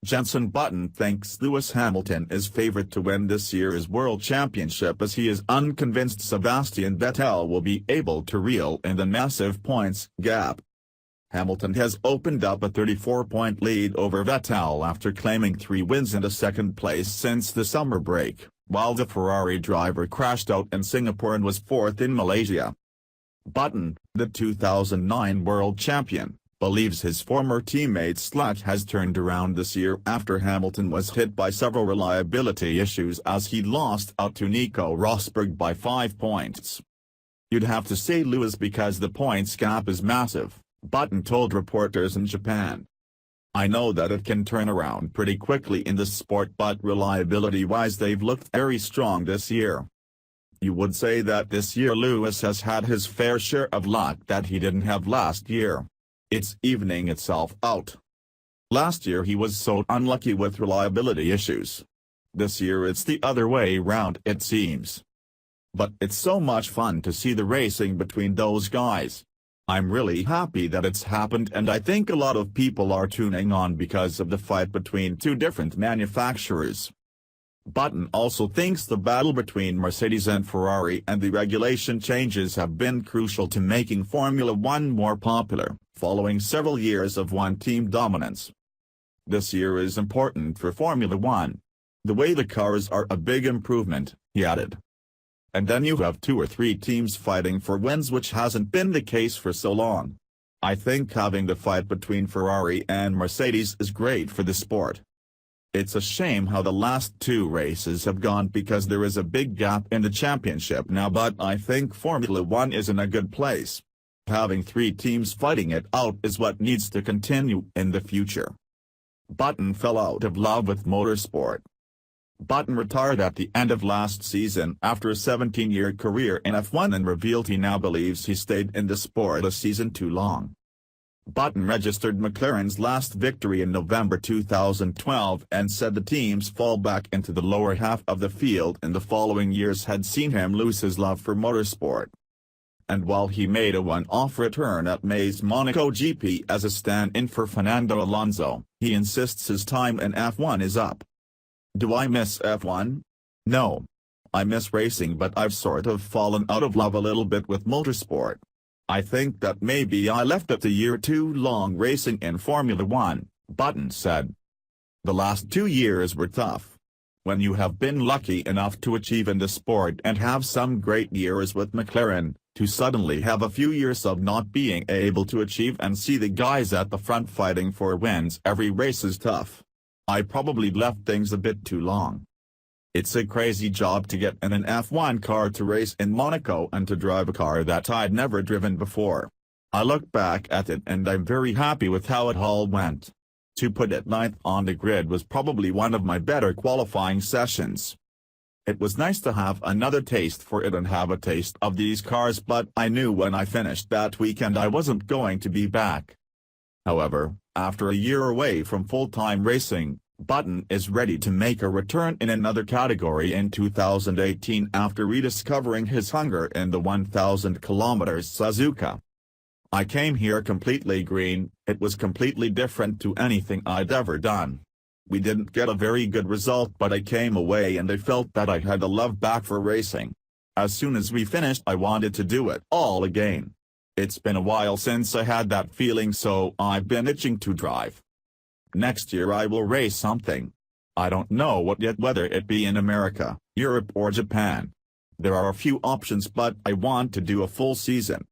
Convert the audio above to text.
Jenson Button thinks Lewis Hamilton is favourite to win this year's World Championship as he is unconvinced Sebastian Vettel will be able to reel in the massive points gap. Hamilton has opened up a 34-point lead over Vettel after claiming 3 wins and a second place since the summer break, while the Ferrari driver crashed out in Singapore and was 4th in Malaysia. Button, the 2009 world champion, believes his former teammate's luck has turned around this year after Hamilton was hit by several reliability issues as he lost out to Nico Rosberg by 5 points. "You'd have to say Lewis because the points gap is massive," Button told reporters in Japan. "I know that it can turn around pretty quickly in this sport, but reliability-wise they've looked very strong this year. You would say that this year Lewis has had his fair share of luck that he didn't have last year. It's evening itself out. Last year he was so unlucky with reliability issues. This year it's the other way round it seems. But it's so much fun to see the racing between those guys. I'm really happy that it's happened, and I think a lot of people are tuning on because of the fight between 2 different manufacturers." Button also thinks the battle between Mercedes and Ferrari and the regulation changes have been crucial to making Formula One more popular, following several years of one-team dominance. "This year is important for Formula One. The way the cars are a big improvement," he added. "And then you have 2 or 3 teams fighting for wins, which hasn't been the case for so long. I think having the fight between Ferrari and Mercedes is great for the sport. It's a shame how the last 2 races have gone because there is a big gap in the championship now, but I think Formula One is in a good place. Having 3 teams fighting it out is what needs to continue in the future." Button fell out of love with motorsport. Button retired at the end of last season after a 17-year career in F1 and revealed he now believes he stayed in the sport a season too long. Button registered McLaren's last victory in November 2012 and said the team's fall back into the lower half of the field in the following years had seen him lose his love for motorsport. And while he made a one-off return at May's Monaco GP as a stand-in for Fernando Alonso, he insists his time in F1 is up. "Do I miss F1? No. I miss racing, but I've sort of fallen out of love a little bit with motorsport. I think that maybe I left it a year too long racing in Formula One," Button said. "The last 2 years were tough. When you have been lucky enough to achieve in the sport and have some great years with McLaren, to suddenly have a few years of not being able to achieve and see the guys at the front fighting for wins every race is tough. I probably left things a bit too long. It's a crazy job to get in an F1 car to race in Monaco and to drive a car that I'd never driven before. I look back at it and I'm very happy with how it all went. To put it 9th on the grid was probably one of my better qualifying sessions. It was nice to have another taste for it and have a taste of these cars, but I knew when I finished that weekend I wasn't going to be back." However, after a year away from full-time racing, Button is ready to make a return in another category in 2018 after rediscovering his hunger in the 1,000 km Suzuka. "I came here completely green. It was completely different to anything I'd ever done. We didn't get a very good result, but I came away and I felt that I had a love back for racing. As soon as we finished I wanted to do it all again. It's been a while since I had that feeling, so I've been itching to drive. Next year I will race something. I don't know what yet, whether it be in America, Europe or Japan. There are a few options, but I want to do a full season.